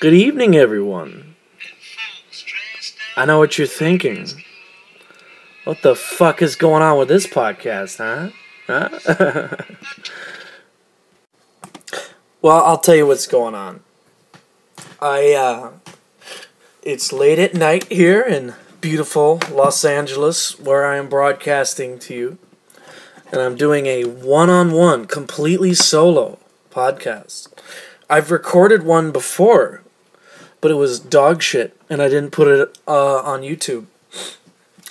Good evening, everyone. I know what you're thinking. What the fuck is going on with this podcast, huh? Well, I'll tell you what's going on. It's late at night here in beautiful Los Angeles, where I am broadcasting to you. And I'm doing a one-on-one, completely solo podcast. I've recorded one before, but it was dog shit, and I didn't put it on YouTube.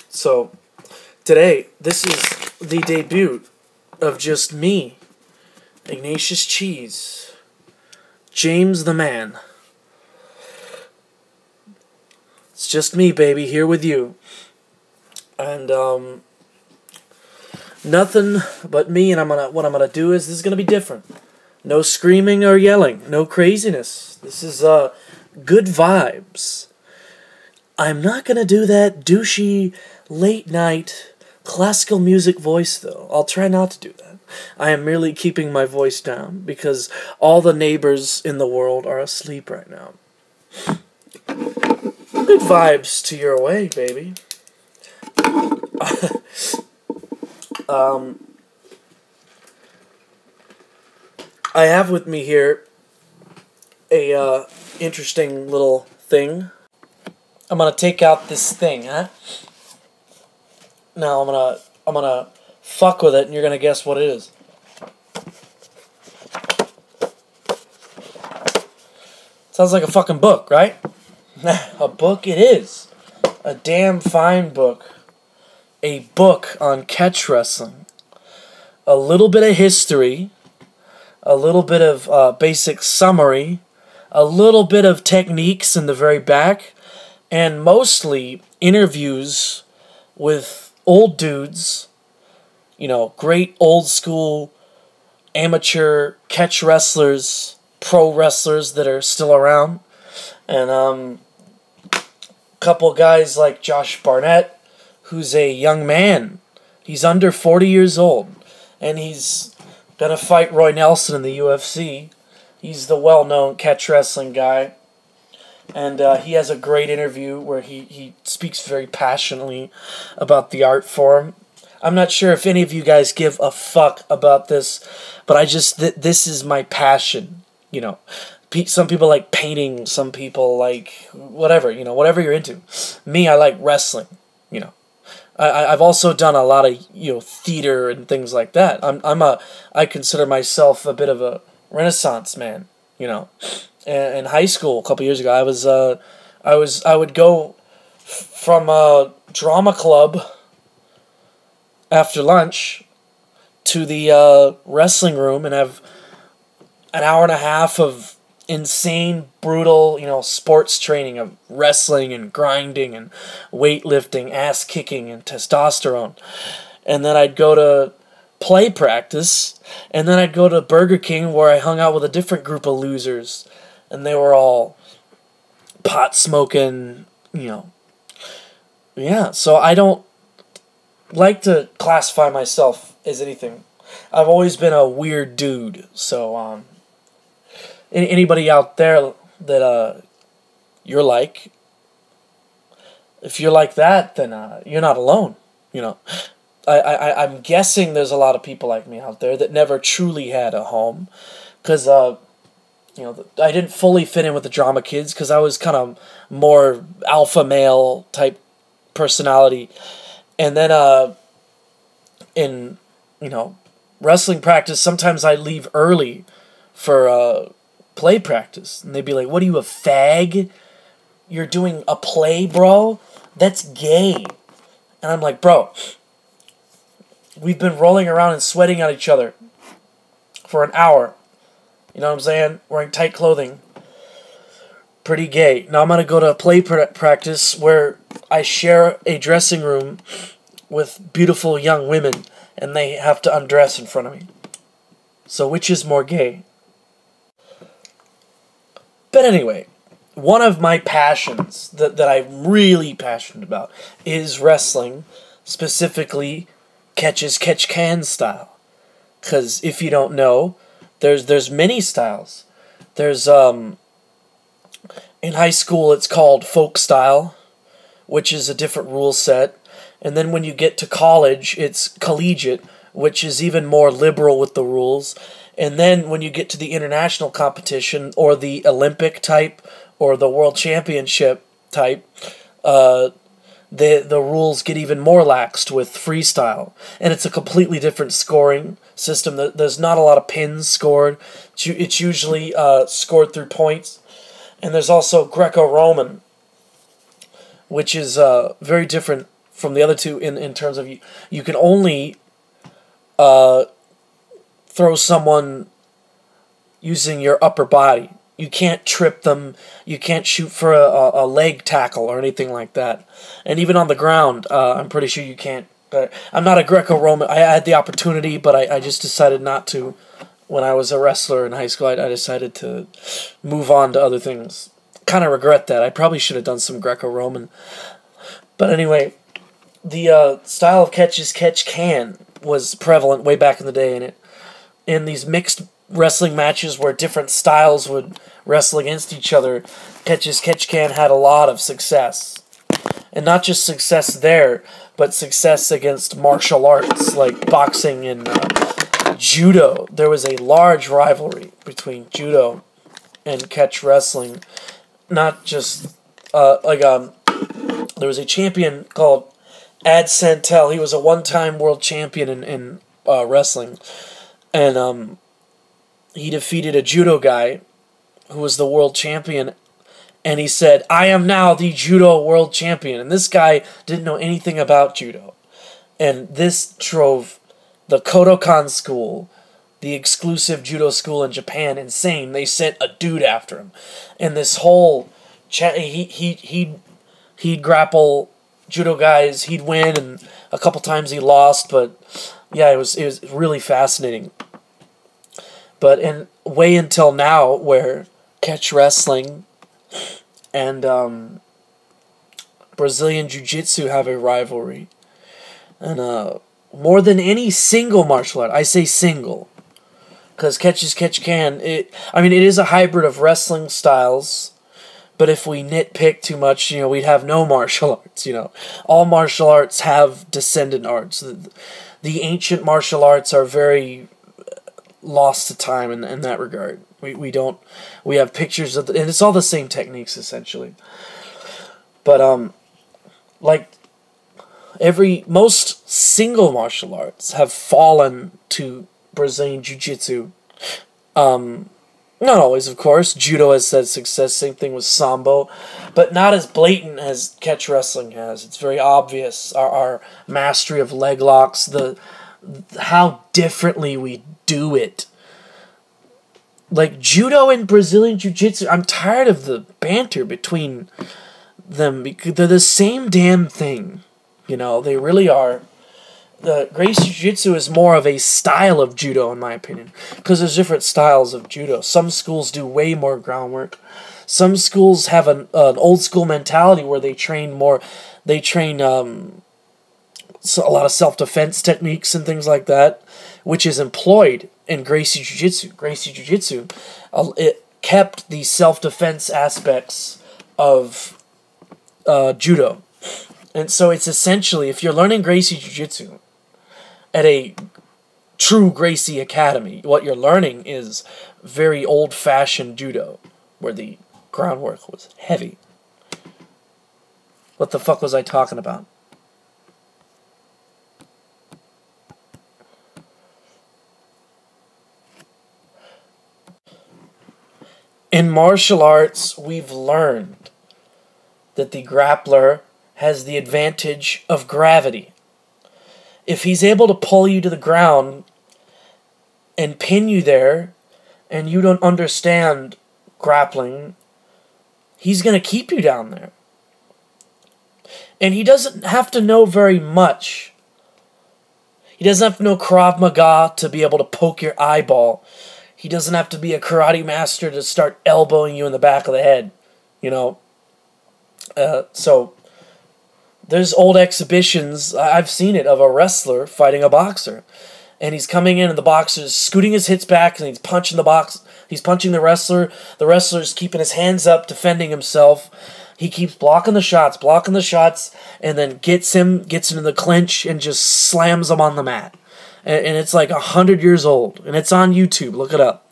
So, today, this is the debut of just me, Ignatius Cheese, James the Man. It's just me, baby, here with you. And, nothing but me, and what I'm gonna do is this is gonna be different. No screaming or yelling, no craziness. This is good vibes. I'm not gonna do that douchey late night classical music voice though. I'll try not to do that. I am merely keeping my voice down because all the neighbors in the world are asleep right now. Good vibes to your way, baby. I have with me here a interesting little thing. I'm gonna take out this thing, huh? Now I'm gonna fuck with it, and you're gonna guess what it is. Sounds like a fucking book, right? A book it is. A damn fine book. A book on catch wrestling. A little bit of history. A little bit of basic summary, a little bit of techniques in the very back, and mostly interviews with old dudes, you know, great old school amateur catch wrestlers, pro wrestlers that are still around, and a couple guys like Josh Barnett, who's a young man. He's under 40 years old, and he's gonna fight Roy Nelson in the UFC. He's the well-known catch wrestling guy. And he has a great interview where he speaks very passionately about the art form. I'm not sure if any of you guys give a fuck about this, but this is my passion. You know, some people like painting, some people like whatever, you know, whatever you're into. Me, I like wrestling, you know. I've also done a lot of, you know, theater and things like that. I consider myself a bit of a Renaissance man, you know. In high school, a couple years ago, I would go from a drama club after lunch to the wrestling room and have an hour and a half of insane, brutal, you know, sports training of wrestling and grinding and weightlifting, ass kicking and testosterone. And then I'd go to play practice, and then I'd go to Burger King where I hung out with a different group of losers, and they were all pot smoking, you know. Yeah, so I don't like to classify myself as anything. I've always been a weird dude, so anybody out there that you're like, if you're like that, then you're not alone, you know. I'm guessing there's a lot of people like me out there that never truly had a home, because, you know, I didn't fully fit in with the drama kids, because I was kind of more alpha male type personality, and then, in, you know, wrestling practice, sometimes I'd leave early for, play practice, and they'd be like, "What are you, a fag? You're doing a play, bro? That's gay." And I'm like, "Bro, we've been rolling around and sweating at each other for an hour. You know what I'm saying? Wearing tight clothing. Pretty gay. Now I'm gonna go to a play practice where I share a dressing room with beautiful young women, and they have to undress in front of me. So which is more gay?" But anyway, one of my passions that I'm really passionate about is wrestling, specifically catch-as-catch-can style. Because if you don't know, there's many styles. There's In high school, it's called folk style, which is a different rule set. And then when you get to college, it's collegiate, which is even more liberal with the rules. And then when you get to the international competition, or the Olympic type, or the World Championship type, the rules get even more laxed with freestyle. And it's a completely different scoring system. There's not a lot of pins scored. It's usually scored through points. And there's also Greco-Roman, which is very different from the other two in terms of you can only throw someone using your upper body. You can't trip them. You can't shoot for a leg tackle or anything like that. And even on the ground, I'm pretty sure you can't. I'm not a Greco-Roman. I had the opportunity, but I just decided not to. When I was a wrestler in high school, I decided to move on to other things. Kind of regret that. I probably should have done some Greco-Roman. But anyway, the style of catch as catch can was prevalent way back in the day, and in these mixed wrestling matches where different styles would wrestle against each other, catch as catch can had a lot of success. And not just success there, but success against martial arts like boxing and judo. There was a large rivalry between judo and catch wrestling. Not just there was a champion called Ad Santel. He was a one-time world champion in wrestling, and he defeated a judo guy who was the world champion, and he said, "I am now the judo world champion." And this guy didn't know anything about judo, and this drove the Kodokan school, the exclusive judo school in Japan, insane. They sent a dude after him, and this whole he'd grapple judo guys, he'd win, and a couple times he lost, but yeah, it was really fascinating. But way until now, where catch wrestling and Brazilian Jiu-Jitsu have a rivalry, and more than any single martial art, I say single, because catch as catch can. It is a hybrid of wrestling styles. But if we nitpick too much, we'd have no martial arts, All martial arts have descendant arts. The ancient martial arts are very lost to time in that regard. We have pictures of and it's all the same techniques, essentially. But, most single martial arts have fallen to Brazilian Jiu-Jitsu. Not always, of course. Judo has had success, same thing with Sambo, but not as blatant as catch wrestling has. It's very obvious, our mastery of leg locks, how differently we do it. Like Judo and Brazilian Jiu-Jitsu, I'm tired of the banter between them, because they're the same damn thing. They really are. The Gracie Jiu-Jitsu is more of a style of judo, in my opinion, because there's different styles of judo. Some schools do way more groundwork. Some schools have an old school mentality where they train more. They train a lot of self-defense techniques and things like that, which is employed in Gracie Jiu-Jitsu. Gracie Jiu-Jitsu, it kept the self-defense aspects of judo. And so it's essentially, if you're learning Gracie Jiu-Jitsu at a true Gracie Academy, what you're learning is very old-fashioned judo, where the groundwork was heavy. What the fuck was I talking about? In martial arts, we've learned that the grappler has the advantage of gravity. If he's able to pull you to the ground and pin you there, and you don't understand grappling, he's going to keep you down there. And he doesn't have to know very much. He doesn't have to know Krav Maga to be able to poke your eyeball. He doesn't have to be a karate master to start elbowing you in the back of the head. So there's old exhibitions, I've seen it, of a wrestler fighting a boxer. and he's coming in, and the boxer's scooting his hips back, and he's punching the box. He's punching the wrestler. The wrestler's keeping his hands up, defending himself. He keeps blocking the shots, and then gets him into the clinch and just slams him on the mat. And it's like 100 years old, and it's on YouTube. Look it up.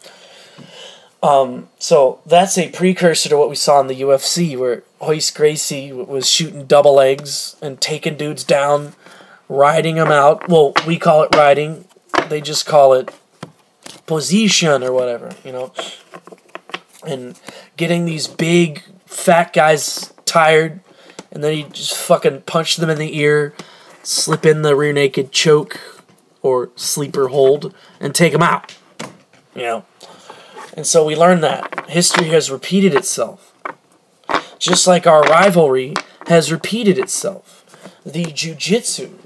So that's a precursor to what we saw in the UFC, where Royce Gracie was shooting double legs and taking dudes down, riding them out. Well, we call it riding. They just call it position or whatever, you know. And getting these big, fat guys tired, and then he just fucking punch them in the ear, slip in the rear naked choke or sleeper hold, and take them out, you know. And so we learned that. History has repeated itself. Just like our rivalry has repeated itself. The jiu-jitsu.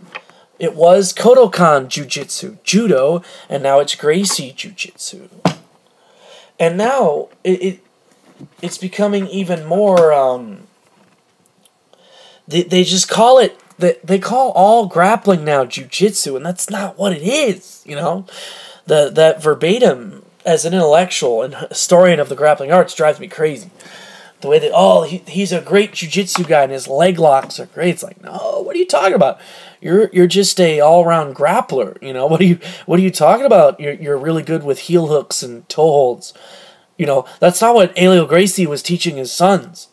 It was Kodokan jiu-jitsu, judo, and now it's Gracie jiu-jitsu. And now it's becoming even more, they just call it, they call all grappling now jiu-jitsu, and that's not what it is, you know? That verbatim, as an intellectual and historian of the grappling arts, drives me crazy. The way that, he's a great jiu-jitsu guy and his leg locks are great. It's like, no, what are you talking about? You're just a all-around grappler, you know? What are you talking about? You're really good with heel hooks and toe holds. You know, that's not what Helio Gracie was teaching his sons.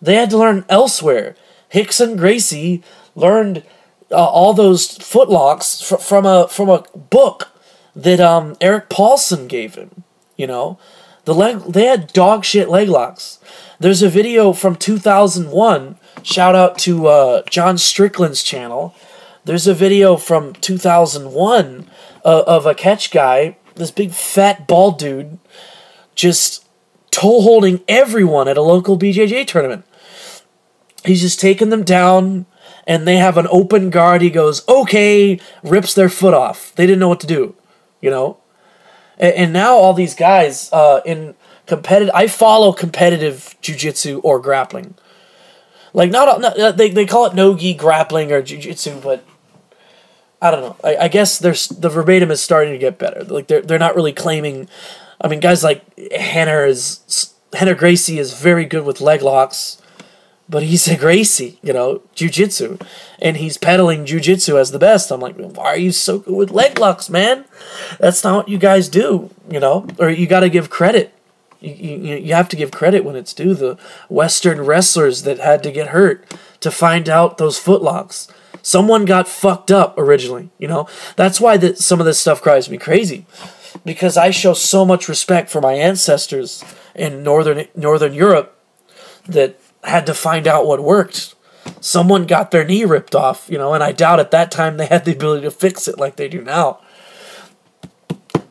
They had to learn elsewhere. Rickson Gracie learned all those footlocks from a book that Eric Paulson gave him, you know. They had dog shit leg locks. There's a video from 2001, shout out to John Strickland's channel. There's a video from 2001 of a catch guy, this big fat bald dude, just toe holding everyone at a local BJJ tournament. He's just taking them down, and they have an open guard. He goes, okay, rips their foot off. They didn't know what to do. You know, and now all these guys in competitive. I follow competitive jiu-jitsu or grappling. Like they call it no-gi grappling or jiu-jitsu, but I don't know. I guess the verbatim is starting to get better. Like they're not really claiming. I mean, guys like Henner Gracie is very good with leg locks. But he's a Gracie, you know, jiu-jitsu. And he's peddling jiu-jitsu as the best. I'm like, why are you so good with leg locks, man? That's not what you guys do, you know? Or you got to give credit. You have to give credit when it's due. The Western wrestlers that had to get hurt to find out those footlocks. Someone got fucked up originally, you know? That's why some of this stuff drives me crazy. Because I show so much respect for my ancestors in Northern Europe that had to find out what worked. Someone got their knee ripped off, you know, and I doubt at that time they had the ability to fix it like they do now.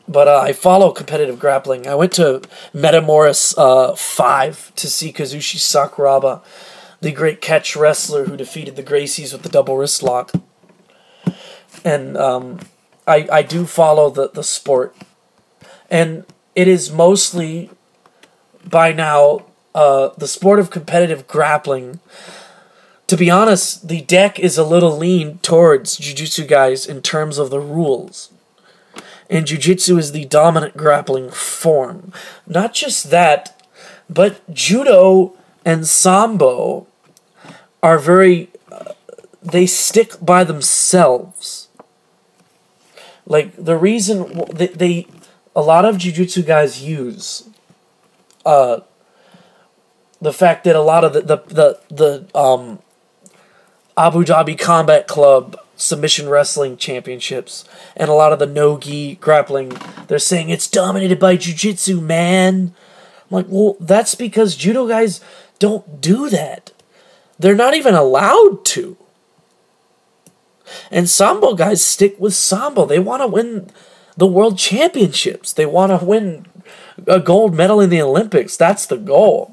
But I follow competitive grappling. I went to Metamoris 5 to see Kazushi Sakuraba, the great catch wrestler who defeated the Gracies with the double wrist lock. And I do follow the sport. And it is mostly, by now, the sport of competitive grappling. To be honest, the deck is a little lean towards jiu-jitsu guys in terms of the rules. And jiu-jitsu is the dominant grappling form. Not just that, but judo and sambo are very... they stick by themselves. Like, the reason... a lot of jiu-jitsu guys use... the fact that a lot of the Abu Dhabi Combat Club submission wrestling championships and a lot of the no-gi grappling, they're saying it's dominated by jiu-jitsu, man. I'm like, well, that's because judo guys don't do that. They're not even allowed to. And sambo guys stick with sambo. They want to win the world championships. They want to win a gold medal in the Olympics. That's the goal.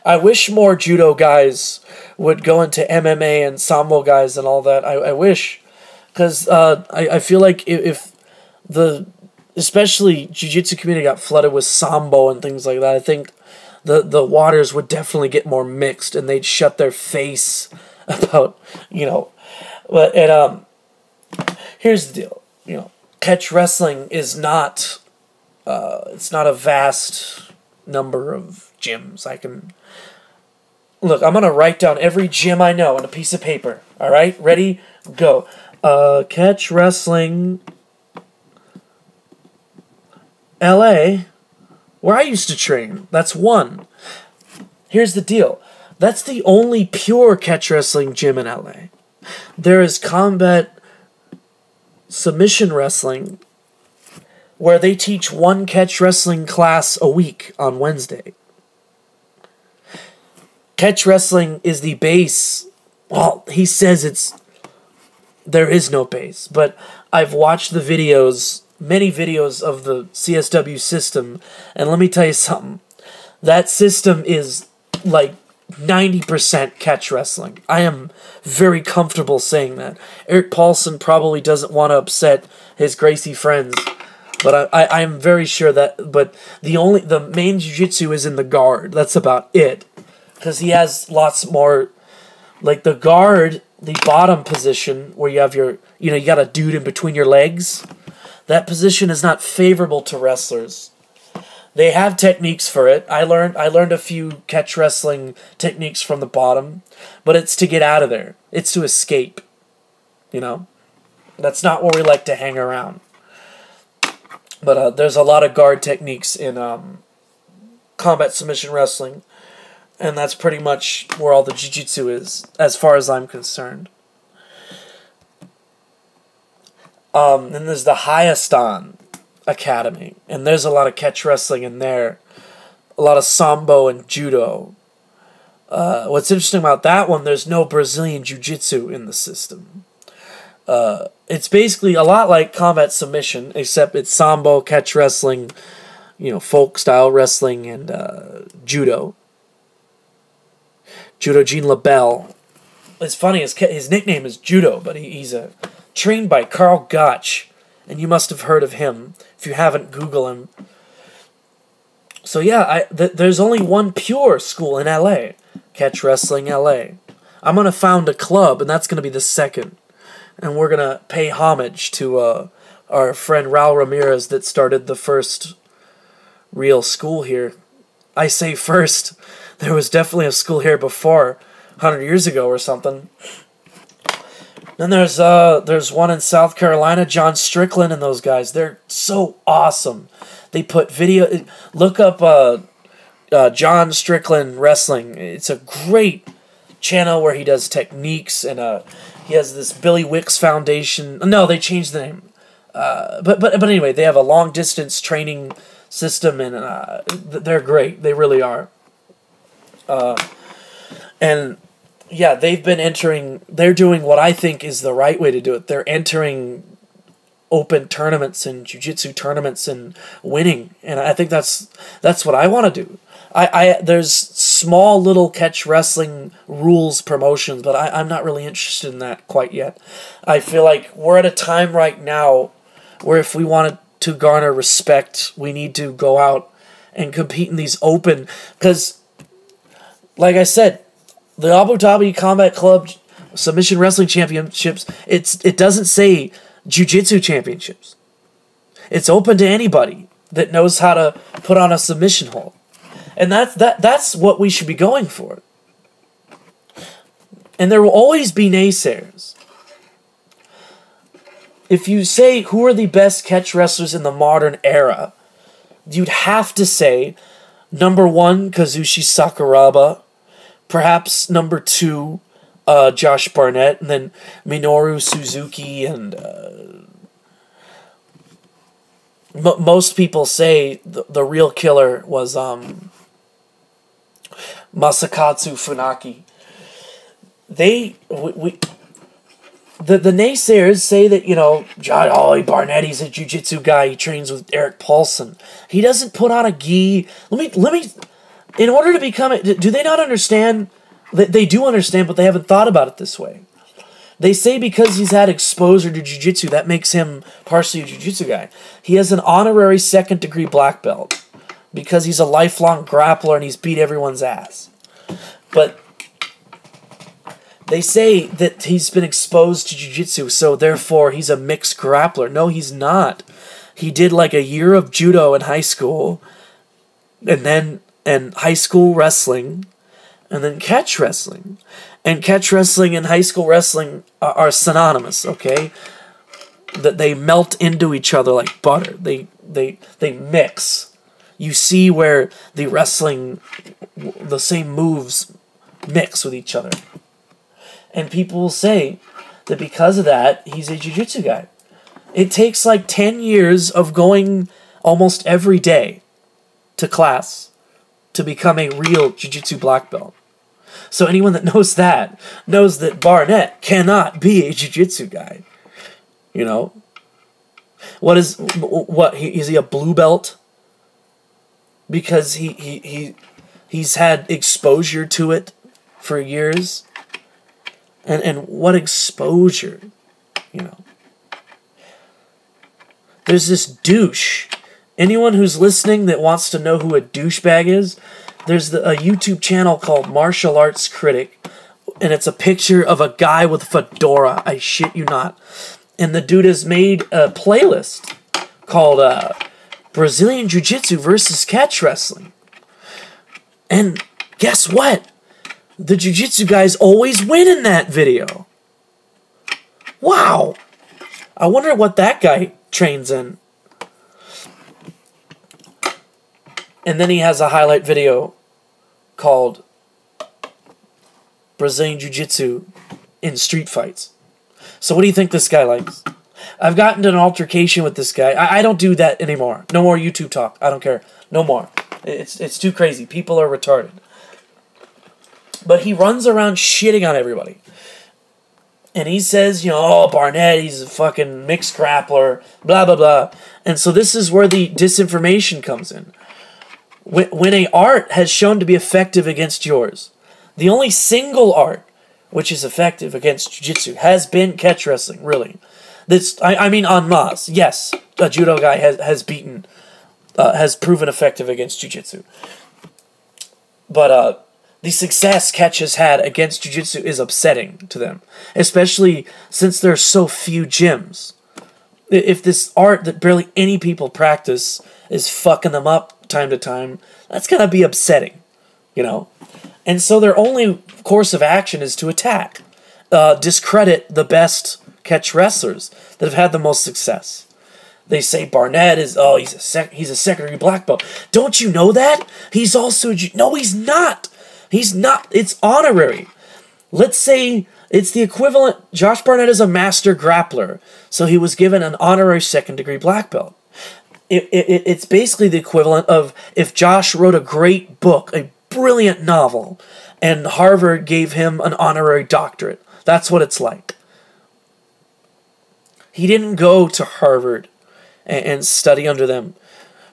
I wish more judo guys would go into MMA and sambo guys and all that. I wish. Because I feel like if the, especially jiu-jitsu community got flooded with sambo and things like that, I think the waters would definitely get more mixed and they'd shut their face about, you know. But here's the deal. You know, catch wrestling is not, it's not a vast number of gyms. Look, I'm going to write down every gym I know on a piece of paper. All right? Ready? Go. Catch wrestling LA, where I used to train. That's one. Here's the deal. That's the only pure catch wrestling gym in LA. There is combat submission wrestling, where they teach one catch wrestling class a week on Wednesday. Catch wrestling is the base. Well, he says there is no base, but I've watched the videos, many videos of the CSW system, and let me tell you something. That system is like 90% catch wrestling. I am very comfortable saying that. Eric Paulson probably doesn't want to upset his Gracie friends, but I'm very sure that. But the main jiu-jitsu is in the guard. That's about it, because he has lots more. Like the guard, the bottom position where you have you got a dude in between your legs. That position is not favorable to wrestlers. They have techniques for it. I learned a few catch wrestling techniques from the bottom, but it's to get out of there. It's to escape. You know? That's not where we like to hang around. But there's a lot of guard techniques in combat submission wrestling, and that's pretty much where all the jiu-jitsu is, as far as I'm concerned. Then there's the Hayastan Academy, and there's a lot of catch wrestling in there, a lot of sambo and judo. What's interesting about that one, there's no Brazilian jiu-jitsu in the system. It's basically a lot like combat submission, except it's sambo, catch wrestling, folk style wrestling, and judo. Judo Jean LaBelle. It's funny, his nickname is Judo, but he's trained by Carl Gotch, and you must have heard of him. If you haven't, Google him. So yeah, there's only one pure school in LA, Catch Wrestling LA. I'm going to found a club, and that's going to be the second. And we're going to pay homage to our friend Raul Ramirez that started the first real school here. I say first, there was definitely a school here before, 100 years ago or something. Then there's one in South Carolina, John Strickland and those guys. They're so awesome. They put video. Look up John Strickland Wrestling. It's a great channel where he does techniques, and he has this Billy Wicks Foundation. No, they changed the name. But anyway, they have a long distance training system, and they're great. They really are. And yeah, they've been entering. They're doing what I think is the right way to do it. They're entering open tournaments and jiu-jitsu tournaments and winning, and I think that's what I want to do. There's small little catch wrestling rules promotions, but I'm not really interested in that quite yet. I feel like we're at a time right now where if we wanted to garner respect, we need to go out and compete in these open, because like I said, the Abu Dhabi Combat Club Submission Wrestling Championships, it doesn't say Jiu-Jitsu Championships. It's open to anybody that knows how to put on a submission hold. And that's what we should be going for. And there will always be naysayers. If you say who are the best catch wrestlers in the modern era, you'd have to say number 1, Kazushi Sakuraba, perhaps number 2, Josh Barnett, and then Minoru Suzuki, and most people say the real killer was Masakatsu Funaki. The naysayers say that, John Barnett, he's a jiu-jitsu guy, he trains with Eric Paulson. He doesn't put on a gi. Let me in order to become it, do they not understand? They do understand, but they haven't thought about it this way. They say because he's had exposure to jiu-jitsu, that makes him partially a jiu-jitsu guy. He has an honorary second-degree black belt because he's a lifelong grappler and he's beat everyone's ass. But They say that he's been exposed to jiu-jitsu, so therefore he's a mixed grappler. No, he's not. He did like a year of judo in high school, and high school wrestling, and then catch wrestling. And catch wrestling and high school wrestling are synonymous, okay? That they melt into each other like butter. They mix. You see where the same moves mix with each other. And people will say that because of that, he's a jiu-jitsu guy. It takes like 10 years of going almost every day to class to become a real jiu-jitsu black belt. So anyone that knows that Barnett cannot be a jiu-jitsu guy. You know? Is he a blue belt? Because he's had exposure to it for years. And what exposure, you know. There's this douche. Anyone who's listening that wants to know who a douchebag is, there's a YouTube channel called Martial Arts Critic, and it's a picture of a guy with a fedora. I shit you not. And the dude has made a playlist called Brazilian Jiu-Jitsu versus Catch Wrestling. And guess what? The jiu-jitsu guys always win in that video. Wow. I wonder what that guy trains in. And then he has a highlight video called Brazilian Jiu-Jitsu in Street Fights. So what do you think this guy likes? I've gotten into an altercation with this guy. I don't do that anymore. No more YouTube talk. I don't care. No more. It's too crazy. People are retarded. But he runs around shitting on everybody. And he says, you know, oh, Barnett, he's a fucking mixed grappler, blah, blah, blah. And so this is where the disinformation comes in. When a art has shown to be effective against yours, the only single art which is effective against jiu-jitsu has been catch wrestling, really. I mean, en masse. Yes, a judo guy has proven effective against jiu-jitsu. But, the success Catch has had against jiu-jitsu is upsetting to them, especially since there are so few gyms. If this art that barely any people practice is fucking them up time to time, that's gonna be upsetting, you know? And so their only course of action is to attack, discredit the best catch wrestlers that have had the most success. They say Barnett is, he's a secondary black belt. Don't you know that? He's also, no, he's not. He's not. It's honorary. Let's say it's the equivalent. Josh Barnett is a master grappler, so he was given an honorary second-degree black belt. It's basically the equivalent of if Josh wrote a great book, a brilliant novel, and Harvard gave him an honorary doctorate. That's what it's like. He didn't go to Harvard and study under them,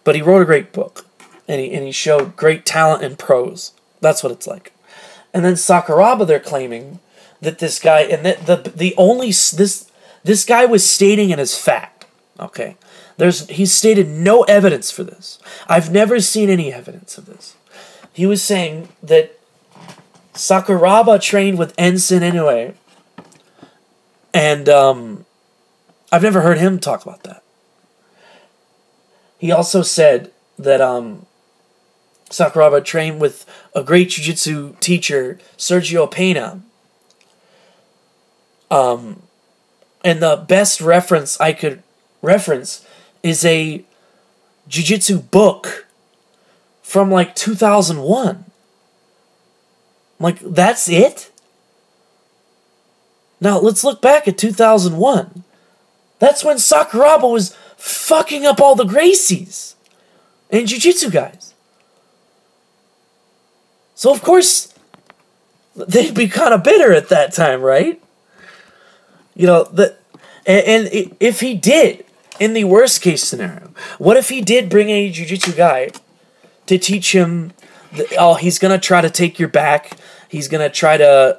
but he wrote a great book, and he showed great talent in prose. That's what it's like. And then Sakuraba, they're claiming that this guy, and that this guy was stating it as fact. Okay, he's stated no evidence for this. I've never seen any evidence of this. He was saying that Sakuraba trained with Ensign Inoue, and I've never heard him talk about that. He also said that Sakuraba trained with a great jiu-jitsu teacher, Sergio Pena. And the best reference I could reference is a jiu-jitsu book from like 2001. Like, that's it? Now, let's look back at 2001. That's when Sakuraba was fucking up all the Gracies and jiu-jitsu guys. So, of course, they'd be kind of bitter at that time, right? You know, and if he did, in the worst case scenario, what if he did bring a jiu-jitsu guy to teach him, he's going to try to take your back, he's going to try to,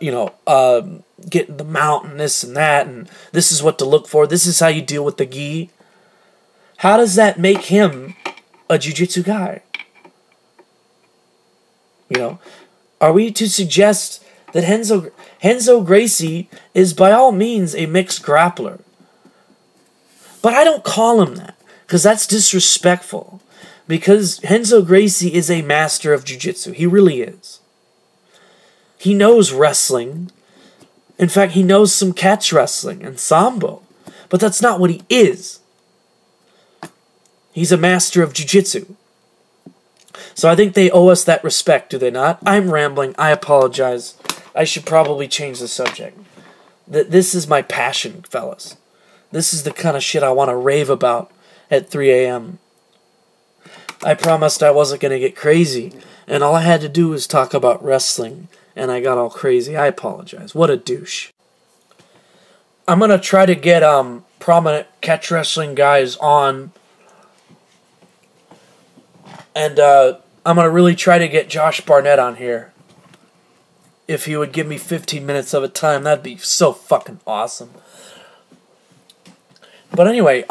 get in the mount and this and that, and this is what to look for, this is how you deal with the gi. How does that make him a jiu-jitsu guy? You know, are we to suggest that Renzo Gracie is by all means a mixed grappler. But I don't call him that, because that's disrespectful. Because Renzo Gracie is a master of jiu-jitsu. He really is. He knows wrestling. In fact, he knows some catch wrestling and sambo. But that's not what he is. He's a master of jiu-jitsu. So I think they owe us that respect, do they not? I'm rambling. I apologize. I should probably change the subject. This is my passion, fellas. This is the kind of shit I want to rave about at 3 a.m. I promised I wasn't going to get crazy, and all I had to do was talk about wrestling, and I got all crazy. I apologize. What a douche. I'm going to try to get prominent catch wrestling guys on, and I'm going to really try to get Josh Barnett on here. If he would give me 15 minutes of a time, that'd be so fucking awesome. But anyway,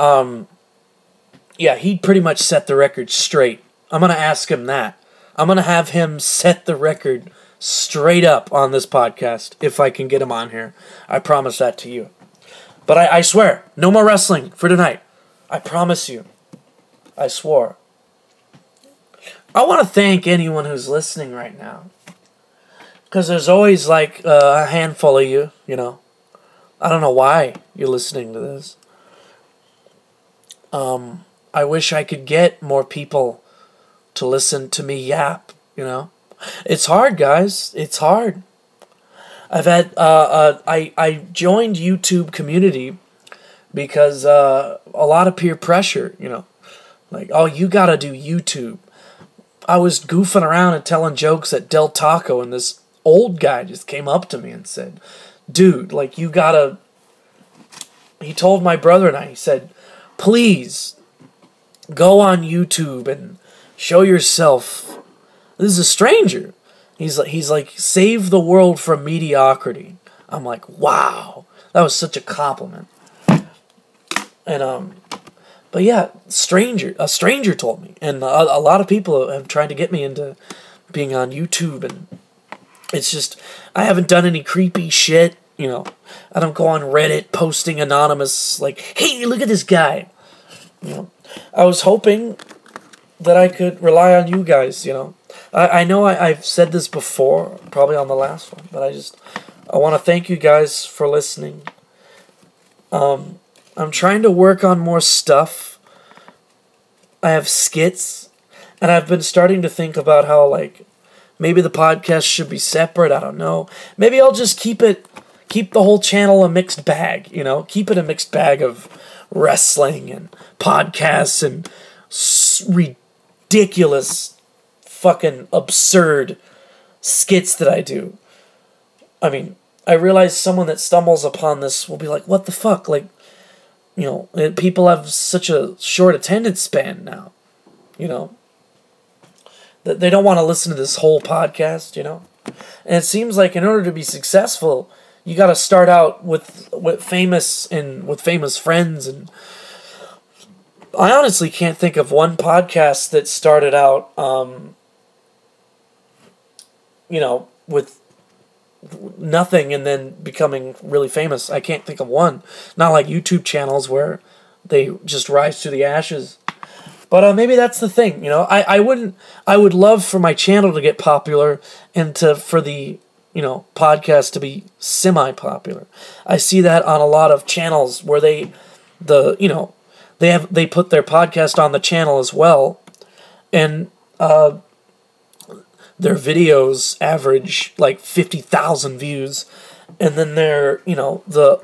yeah, he'd pretty much set the record straight. I'm going to ask him that. I'm going to have him set the record straight up on this podcast, if I can get him on here. I promise that to you. But I swear, no more wrestling for tonight. I promise you. I swore. I want to thank anyone who's listening right now. Because there's always like a handful of you, you know. I don't know why you're listening to this. I wish I could get more people to listen to me yap, you know. It's hard, guys. It's hard. I've had, I joined YouTube community because a lot of peer pressure, you know. Like, oh, you gotta do YouTube. I was goofing around and telling jokes at Del Taco, and this old guy just came up to me and said, dude, like, you gotta... He told my brother and I, he said, please, go on YouTube and show yourself. This is a stranger. He's like, save the world from mediocrity. I'm like, wow, that was such a compliment. And, but yeah, a stranger told me. And a lot of people have tried to get me into being on YouTube, and it's just, I haven't done any creepy shit, you know. I don't go on Reddit posting anonymous, like, hey, look at this guy. You know, I was hoping that I could rely on you guys, you know. I know I've said this before, probably on the last one, but I want to thank you guys for listening. I'm trying to work on more stuff. I have skits, and I've been starting to think about how, like, maybe the podcast should be separate, I don't know. Maybe I'll just keep the whole channel a mixed bag, you know? Keep it a mixed bag of wrestling and podcasts and ridiculous, fucking absurd skits that I do. I mean, I realize someone that stumbles upon this will be like, what the fuck? Like, you know, people have such a short attendance span now, you know? That they don't want to listen to this whole podcast, you know? And it seems like in order to be successful, you got to start out with famous friends, and I honestly can't think of one podcast that started out, you know, with nothing and then becoming really famous. I can't think of one. Not like YouTube channels where they just rise to the ashes. But maybe that's the thing, you know. I would love for my channel to get popular and for the, you know, podcast to be semi-popular. I see that on a lot of channels where they put their podcast on the channel as well, and their videos average like 50,000 views, and then the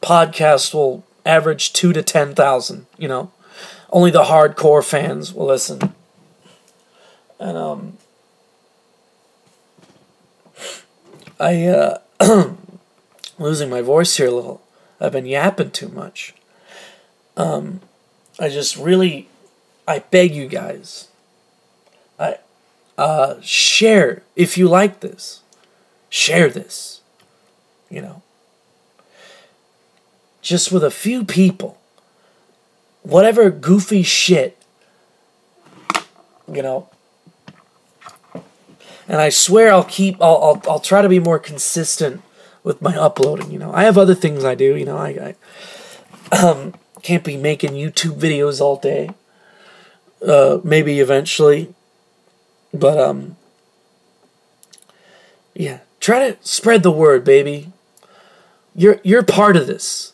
podcast will average 2 to 10,000, you know. Only the hardcore fans will listen. And losing my voice here a little. I've been yapping too much. I beg you guys, share, if you like this, share this, you know, just with a few people, whatever goofy shit, you know, And I swear I'll try to be more consistent with my uploading, you know. I have other things I do, you know. I can't be making YouTube videos all day. Maybe eventually. But, yeah. Try to spread the word, baby. You're part of this.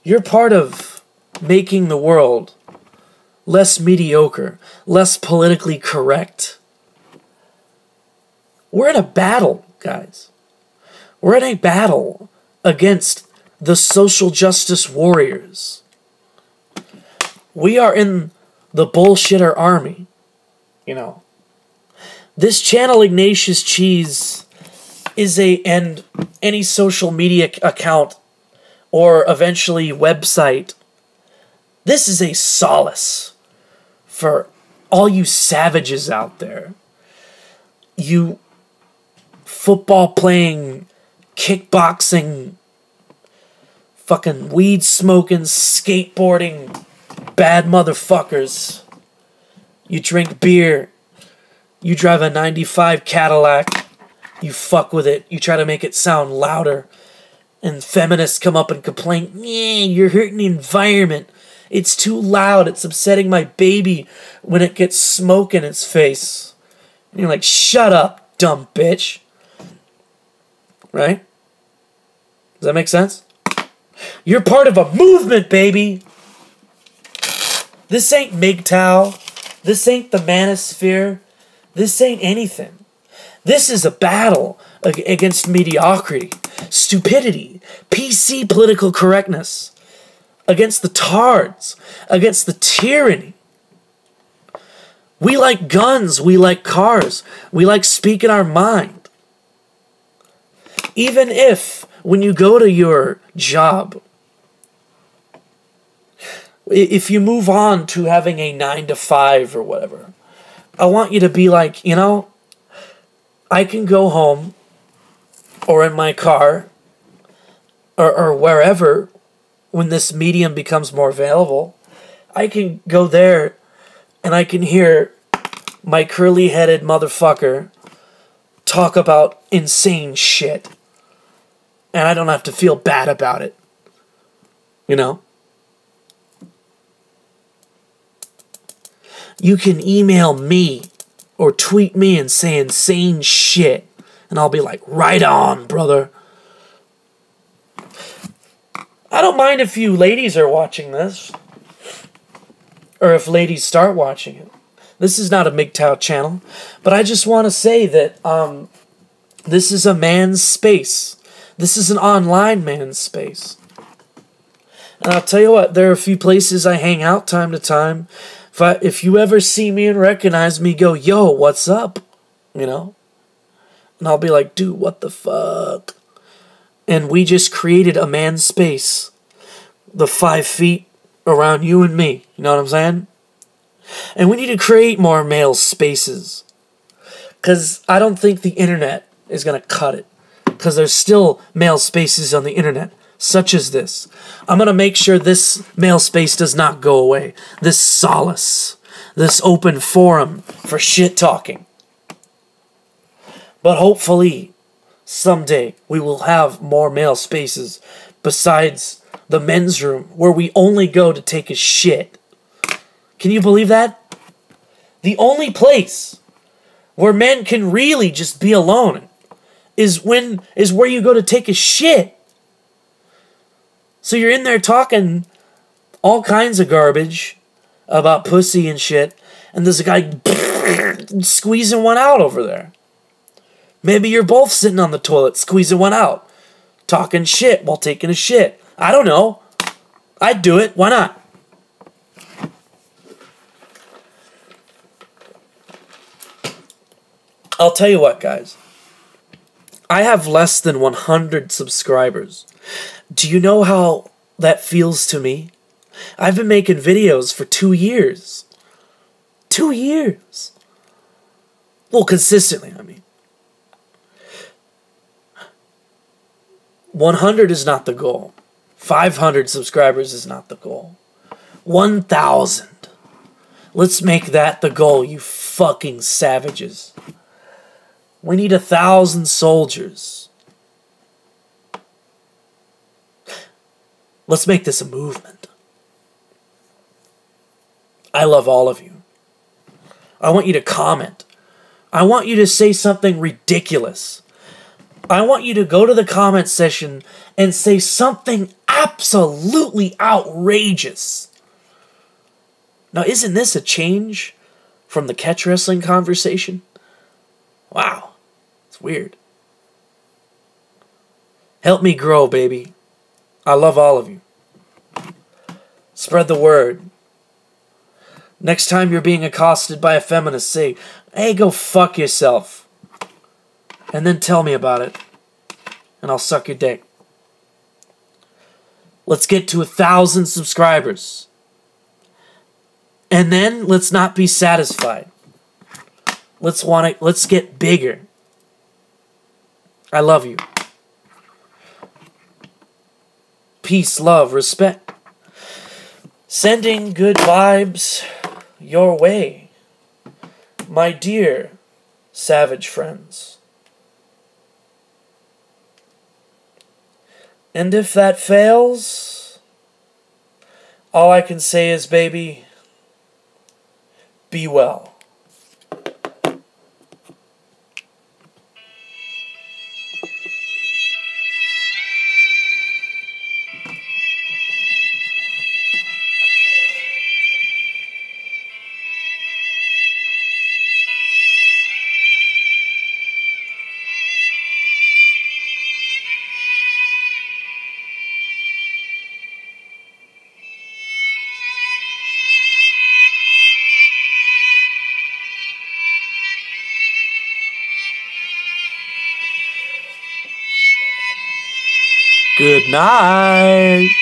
You're part of making the world less mediocre, less politically correct. We're in a battle, guys. We're in a battle against the social justice warriors. We are in the bullshitter army, you know. This channel, Ignatius Cheese, is and any social media account or eventually website, this is a solace for all you savages out there. You football-playing, kickboxing, fucking weed-smoking, skateboarding, bad motherfuckers. You drink beer. You drive a 95 Cadillac. You fuck with it. You try to make it sound louder. And feminists come up and complain, yeah, you're hurting the environment. It's too loud. It's upsetting my baby when it gets smoke in its face. And you're like, shut up, dumb bitch. Right? Does that make sense? You're part of a movement, baby. This ain't MGTOW. This ain't the manosphere. This ain't anything. This is a battle against mediocrity, stupidity, PC political correctness, against the tards, against the tyranny. We like guns. We like cars. We like speaking our mind. Even if, when you go to your job, if you move on to having a 9 to 5 or whatever, I want you to be like, you know, I can go home or in my car or wherever when this medium becomes more available. I can go there and I can hear my curly-headed motherfucker talk about insane shit. And I don't have to feel bad about it. You know? You can email me or tweet me and say insane shit. And I'll be like, right on, brother. I don't mind if you ladies are watching this. Or if ladies start watching it. This is not a MGTOW channel. But I just want to say that this is a man's space. This is an online man's space. And I'll tell you what, there are a few places I hang out time to time. If you ever see me and recognize me, go, yo, what's up? You know? And I'll be like, dude, what the fuck? And we just created a man's space. The 5 feet around you and me. You know what I'm saying? And we need to create more male spaces. Because I don't think the internet is going to cut it. Because there's still male spaces on the internet, such as this. I'm going to make sure this male space does not go away. This solace. This open forum for shit talking. But hopefully, someday, we will have more male spaces besides the men's room, where we only go to take a shit. Can you believe that? The only place where men can really just be alone is where you go to take a shit. So you're in there talking all kinds of garbage about pussy and shit, and there's a guy squeezing one out over there. Maybe you're both sitting on the toilet squeezing one out, talking shit while taking a shit. I don't know. I'd do it. Why not? I'll tell you what, guys. I have less than 100 subscribers. Do you know how that feels to me? I've been making videos for 2 years. 2 years. Well, consistently, I mean. 100 is not the goal. 500 subscribers is not the goal. 1,000. Let's make that the goal, you fucking savages. We need 1,000 soldiers. Let's make this a movement. I love all of you. I want you to comment. I want you to say something ridiculous. I want you to go to the comment section and say something absolutely outrageous. Now, isn't this a change from the catch wrestling conversation? Wow. It's weird. Help me grow, baby. I love all of you. Spread the word. Next time you're being accosted by a feminist, say, hey, go fuck yourself. And then tell me about it. And I'll suck your dick. Let's get to 1,000 subscribers. And then let's not be satisfied. Let's get bigger. I love you. Peace, love, respect. Sending good vibes your way, my dear savage friends. And if that fails, all I can say is, baby, be well. Good night.